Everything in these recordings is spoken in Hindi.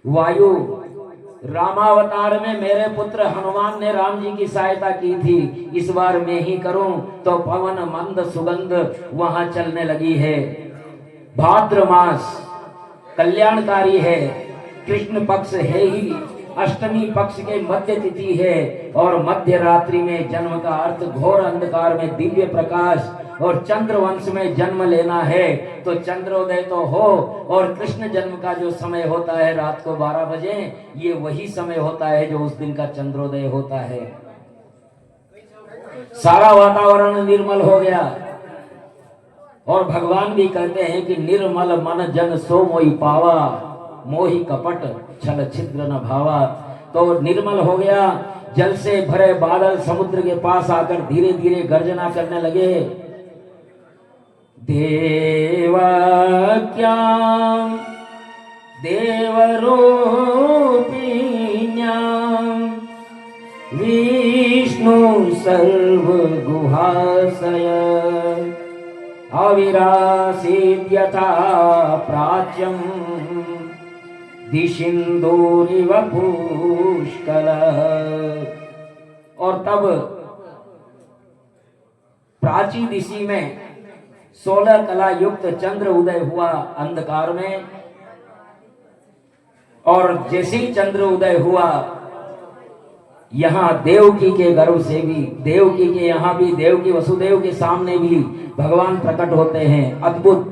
वायु रामावतार में मेरे पुत्र हनुमान ने राम जी की सहायता की थी, इस बार मैं ही करूं तो पवन मंद सुगंध वहां चलने लगी है। भाद्र मास कल्याणकारी है, कृष्ण पक्ष है ही, अष्टमी पक्ष के मध्य तिथि है और मध्य रात्रि में जन्म का अर्थ घोर अंधकार में दिव्य प्रकाश और चंद्र वंश में जन्म लेना है तो चंद्रोदय तो हो। और कृष्ण जन्म का जो समय होता है रात को 12 बजे, ये वही समय होता है जो उस दिन का चंद्रोदय होता है। सारा वातावरण निर्मल हो गया और भगवान भी कहते हैं कि निर्मल मन जन सो मोहि पावा, मोहि कपट छल छिद्र न भावा। तो निर्मल हो गया, जल से भरे बादल समुद्र के पास आकर धीरे धीरे गर्जना करने लगे। देवाक्यां देवरूपिण्यां विष्णु सर्वगुहाशय अविरासीद्यथा प्राच्यं दिशिन्दूरिव पुष्कलः। और तब प्राची दिशि में 16 कला युक्त चंद्र उदय हुआ अंधकार में। और जैसे ही चंद्र उदय हुआ, यहाँ देवकी के गर्भ से भी, देवकी के यहाँ भी, देवकी वसुदेव के सामने भी भगवान प्रकट होते हैं। अद्भुत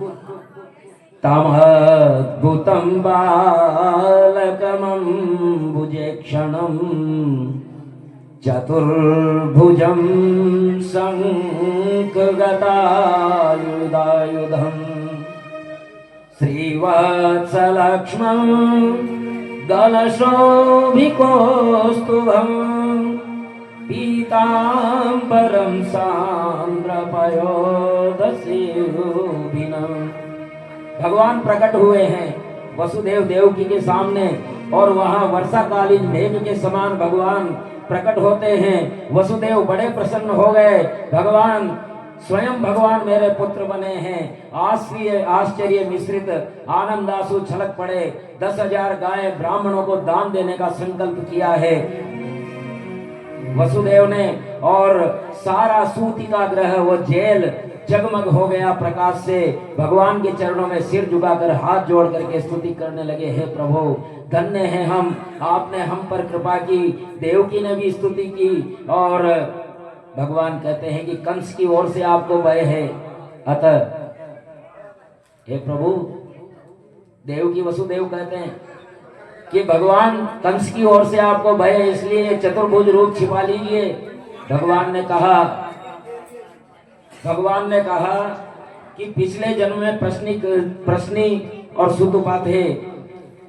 तमद्भुतं बालकमम्बुजेक्षणं चतुर्भुजं शङ्खगदायुधायुधं श्रीवत्सलक्ष्मं दलशोभिकौस्तुभं पीताम्बरं सान्द्रपयोधसेविनं। भगवान प्रकट हुए हैं वसुदेव देवकी के सामने और वहां वर्षाकालीन मेघ के समान भगवान प्रकट होते हैं। वसुदेव बड़े प्रसन्न हो गए, भगवान स्वयं भगवान मेरे पुत्र बने हैं। आश्चर्य मिश्रित आनंदासु छलक पड़े। 10,000 गाय ब्राह्मणों को दान देने का संकल्प किया है वसुदेव ने। और सारा सूती का ग्रह, वो जेल जगमग हो गया प्रकाश से। भगवान के चरणों में सिर झुकाकर हाथ जोड़ करके स्तुति करने लगे, हे प्रभु धन्य हैं हम, आपने हम पर कृपा की। देवकी ने भी स्तुति की और भगवान कहते हैं कि कंस की ओर से आपको भय है, अतः हे प्रभु। देवकी वसुदेव कहते हैं कि भगवान कंस की ओर से आपको भय है, इसलिए चतुर्भुज रूप छिपा लीजिए। भगवान ने कहा कि पिछले जन्म में प्रश्नी और सुतपा थे।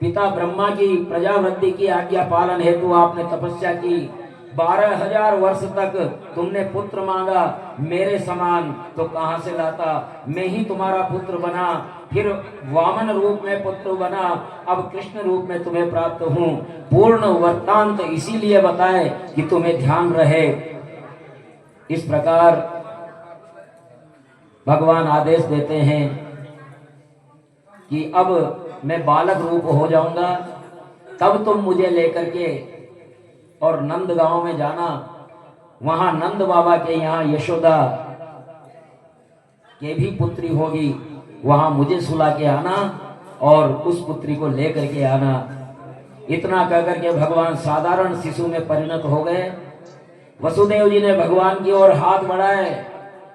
पिता ब्रह्मा की प्रजावृत्ति की आज्ञा पालन हेतु आपने तपस्या की। 12,000 वर्ष तक तुमने पुत्र मांगा, मेरे समान तो कहां से लाता। मैं ही तुम्हारा पुत्र बना, फिर वामन रूप में पुत्र बना, अब कृष्ण रूप में तुम्हें प्राप्त हूं। पूर्ण वृत्तांत इसीलिए बताए कि तुम्हें ध्यान रहे। इस प्रकार भगवान आदेश देते हैं कि अब मैं बालक रूप हो जाऊंगा, तब तुम मुझे लेकर के और नंद गांव में जाना। वहां नंद बाबा के यहाँ यशोदा के भी पुत्री होगी, वहां मुझे सुला के आना और उस पुत्री को लेकर के आना। इतना कहकर के भगवान साधारण शिशु में परिणत हो गए। वसुदेव जी ने भगवान की ओर हाथ बढ़ाए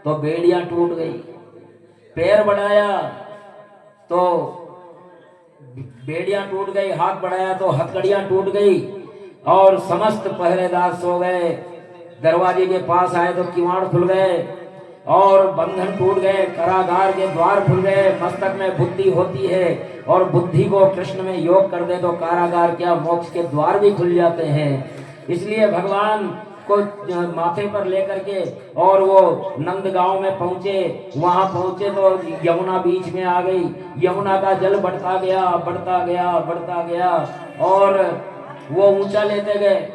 तो बेड़ियां टूट गई, पैर बढ़ाया तो बेड़ियां टूट गई, हाथ बढ़ाया तो हथकड़ियां टूट गई और समस्त पहरेदार सो गए। दरवाजे के पास आए तो किवाड़ खुल गए और बंधन टूट गए, कारागार के द्वार खुल गए। मस्तक में बुद्धि होती है और बुद्धि को कृष्ण में योग कर दे तो कारागार क्या मोक्ष के द्वार भी खुल जाते हैं। इसलिए भगवान को माथे पर लेकर के और वो नंद गांव में पहुंचे। वहां पहुंचे तो यमुना बीच में आ गई। यमुना का जल बढ़ता गया, बढ़ता गया, बढ़ता गया और वो ऊंचा लेते गए।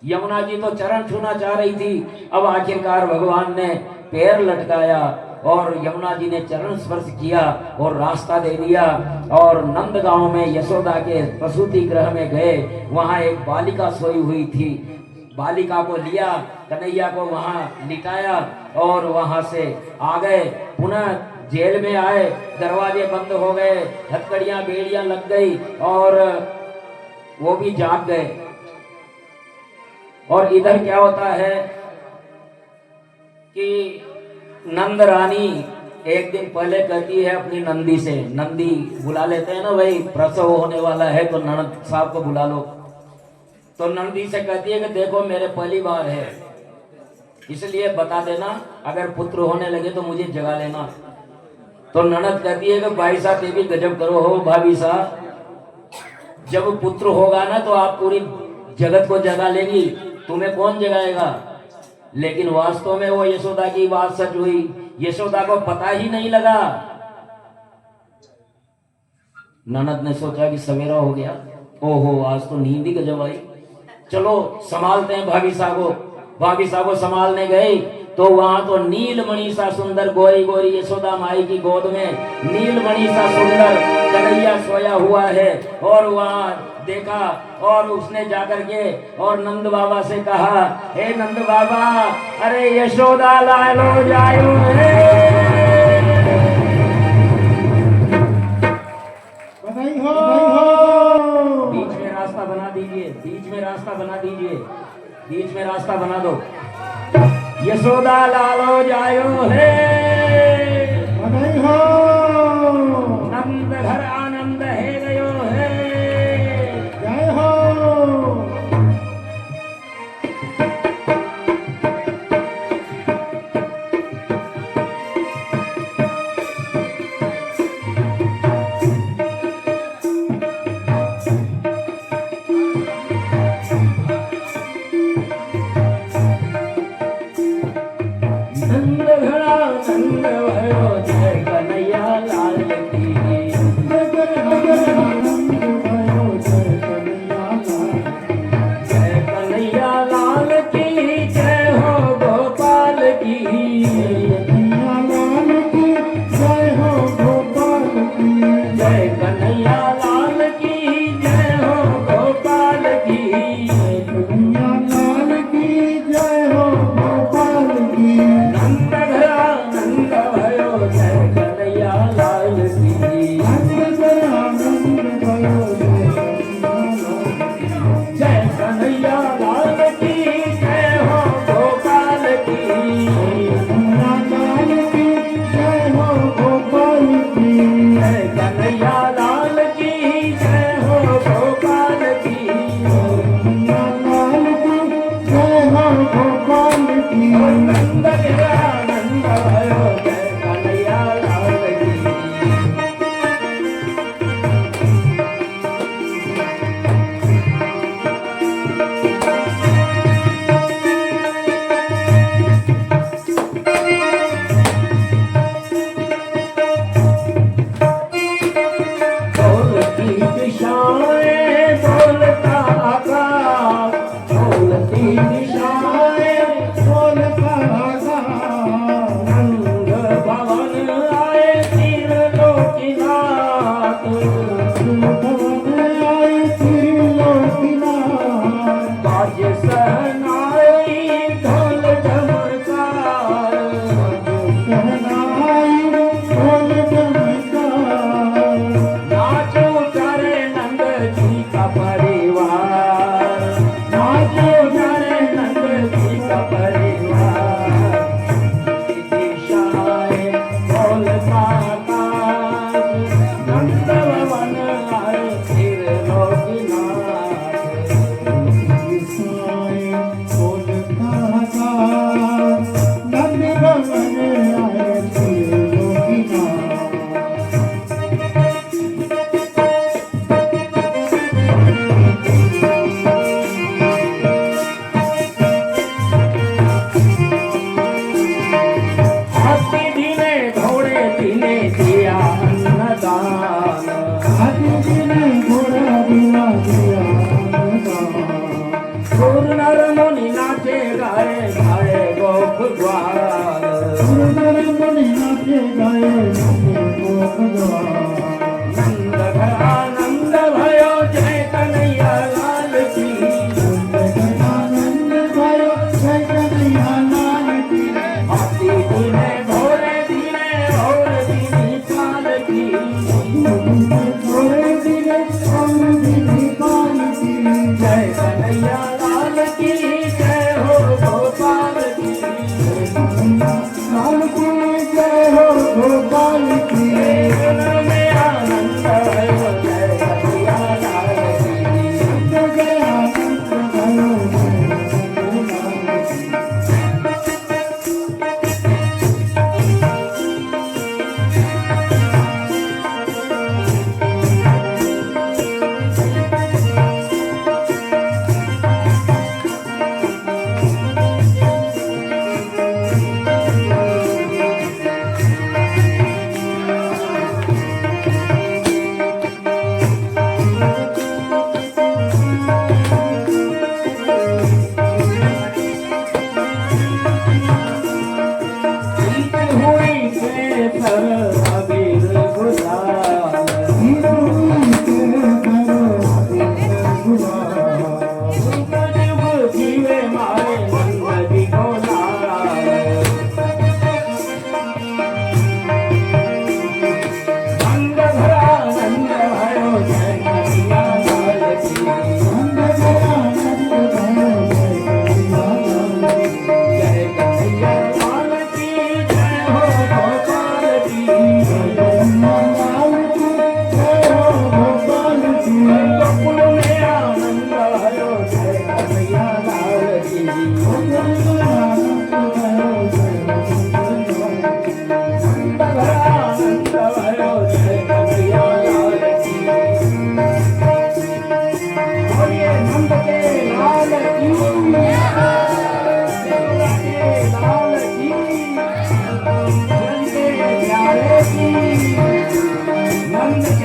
यमुना जी तो चरण छूना चाह रही थी, अब आखिरकार भगवान ने पैर लटकाया और यमुना जी ने चरण स्पर्श किया और रास्ता दे दिया और नंद गांव में यशोदा के प्रसूति गृह में गए। वहां एक बालिका सोई हुई थी। बालिका को लिया, कन्हैया को वहां लिटाया और वहां से आ गए। पुनः जेल में आए, दरवाजे बंद हो गए, हथकड़ियां बेड़ियां लग गई और वो भी जाग गए। और इधर क्या होता है कि नंद रानी एक दिन पहले कहती है अपनी नंदी से, नंदी बुला लेते हैं ना भाई, प्रसव होने वाला है तो ननद साहब को बुला लो। तो नंदी से कहती है कि देखो मेरे पहली बार है, इसलिए बता देना, अगर पुत्र होने लगे तो मुझे जगा लेना। तो ननद कहती है कि भाई साहब ये भी गजब करो हो भाभी साहब, जब पुत्र होगा ना तो आप पूरी जगत को जगा लेंगी, तुम्हें कौन जगाएगा। लेकिन वास्तव में वो यशोदा की बात सच हुई, यशोदा को पता ही नहीं लगा। ननद ने सोचा कि सवेरा हो गया, ओहो आज तो नींद ही गजब आई, चलो संभालते हैं भाभी साहब को। भाभी साहब को संभालने गई तो वहां तो नीलमणि सा सुंदर गोरी गोरी यशोदा माई की गोद में नीलमणि सा सुंदर कन्हैया सोया हुआ है। और वहां देखा और उसने जाकर के और नंद बाबा से कहा, हे नंद बाबा, अरे यशोदा लालो जायो है। बधाई हो। बीच में रास्ता बना दीजिए, बीच में रास्ता बना दीजिए, बीच में रास्ता बना दो। यशोदा लालो जायो है, बधाई हो। नंद घर आनंद है गयो है, जय हो। नंद घड़ा नंद भयो जय कन्हैया लाल की।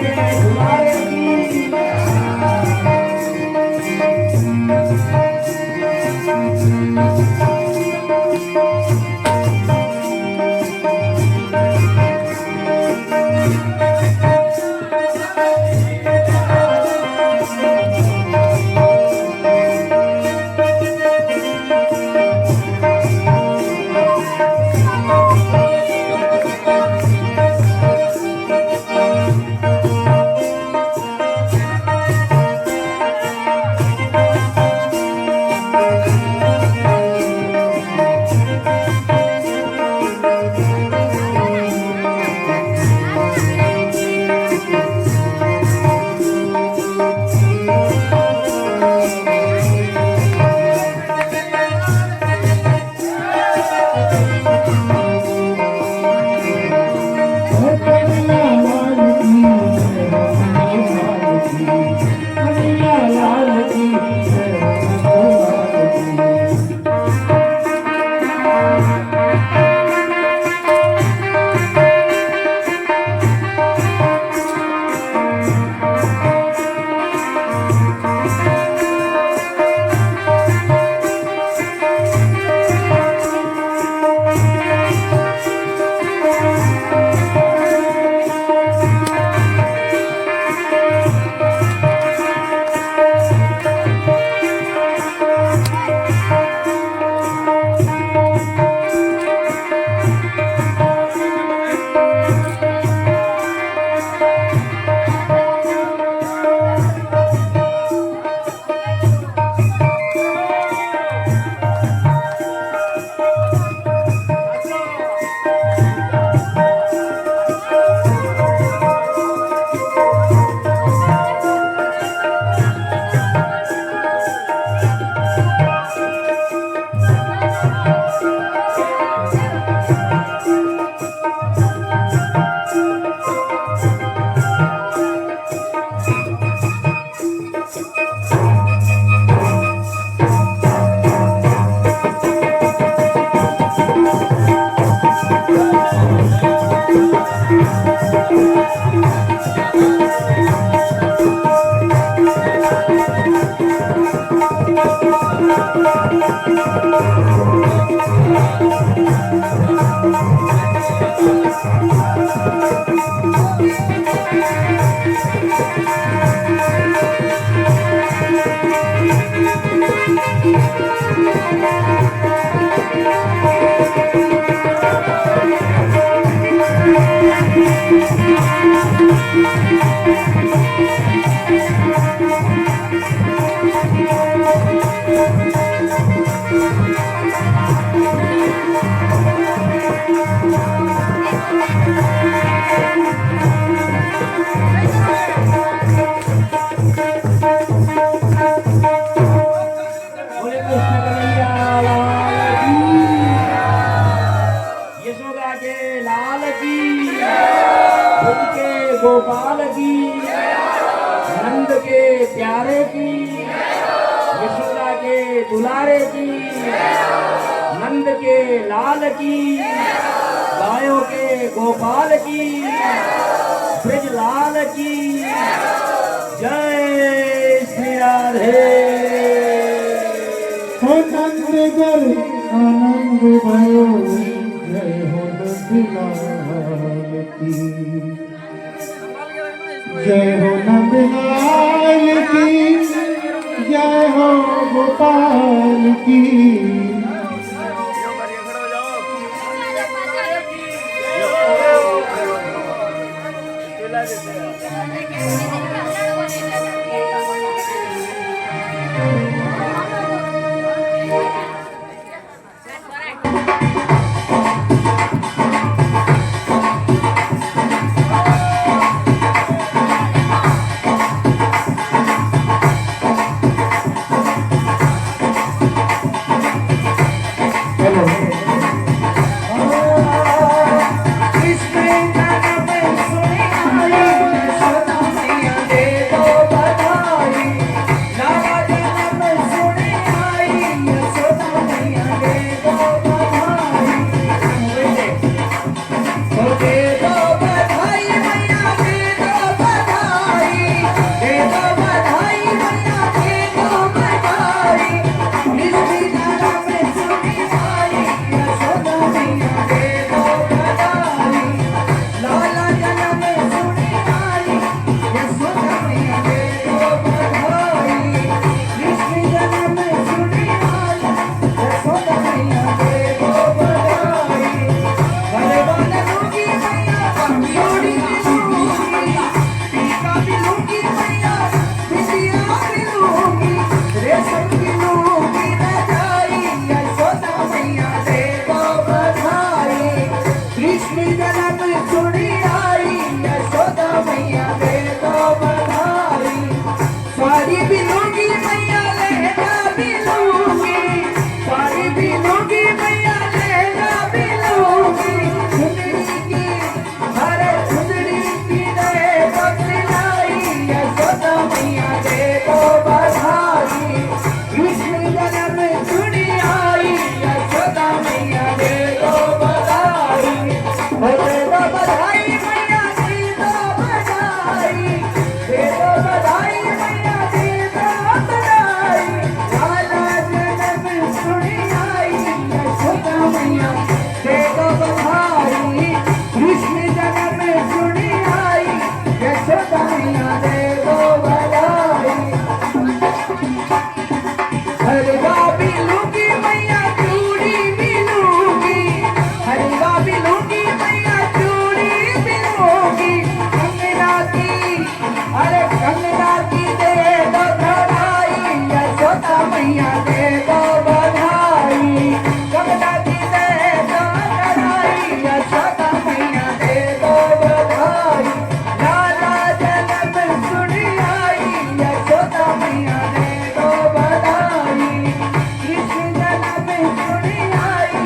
के दुलारे की। गोपाल की, नंद के प्यारे की, यशोदा के दुलारे की, नंद के लाल की, गायों के गोपाल की, ब्रज लाल की। जय श्री राधे। हो नंद घर आनंद भयो, जय हो नंदलाल की, जय हो नंदलाल की, जय हो गोपाल की। साड़ी भी लूंगी मैया लहंगा भी लूंगी, साड़ी भी लूंगी मैया लहंगा भी लूंगी, चुनरी की हरे चुनरी की दे दो सिलाई, यशोदा मैया दे दो बधाई, कृष्ण जन्म चुनी आई, यशोदा मैया दे दो बधाई, दे दो बधाई मैया दे दो बधाई, दे दो बधाई मैया दे दो बधाई, लाला जन्म चुनी आई, यशोदा मैया दे दो बधाई, कृष्ण जन्म चुनी आई, यशोदा मैया दे दो बधाई। हरवा भी लूंगी मैया चूड़ी भी लूंगी, हरवा भी लूंगी मैया चूड़ी भी लूंगी, कंगना की अरे कंगना की दे दो बधाई, यशोदा मैया दे दो बधाई, कंगना की दे दो बधाई, यशोदा मैया दे दो बधाई, लाला जन्म सुनी आई, यशोदा मैया दे दो बधाई, कृष्ण जन्म सुनी आई,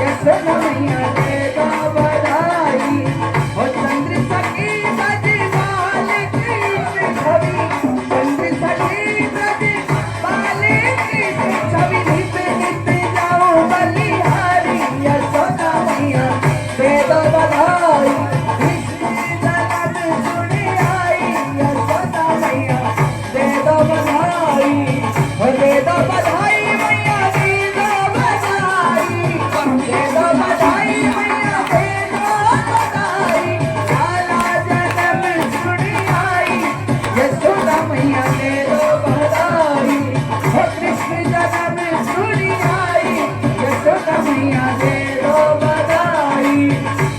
यशोदा मैया दे दो बधाई, और चंद्र सखी ब्रजपाल की छवि, चंद्र सखी ब्रजपाल की छवि, नित नित जाओ बलिहारी, यशोदा मैया दे दो बधाई, कृष्ण जन्म सुनी आई, यशोदा मैया दे दो बधाई, और दे दो बधाई मैया दे दो बधाई, दे दो बधाई मैया दे दो बधाई, लाला जन्म सुनी आई, यशोदा मैया दे दो बधाई, और कृष्ण जन्म सुनी आई, यशोदा मैया दे दो बधाई,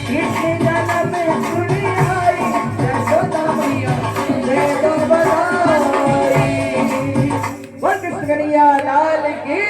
कृष्ण जन्म सुनी आई, यशोदा मैया दे दो बधाई। बोल कृष्ण कन्हैया लाल की।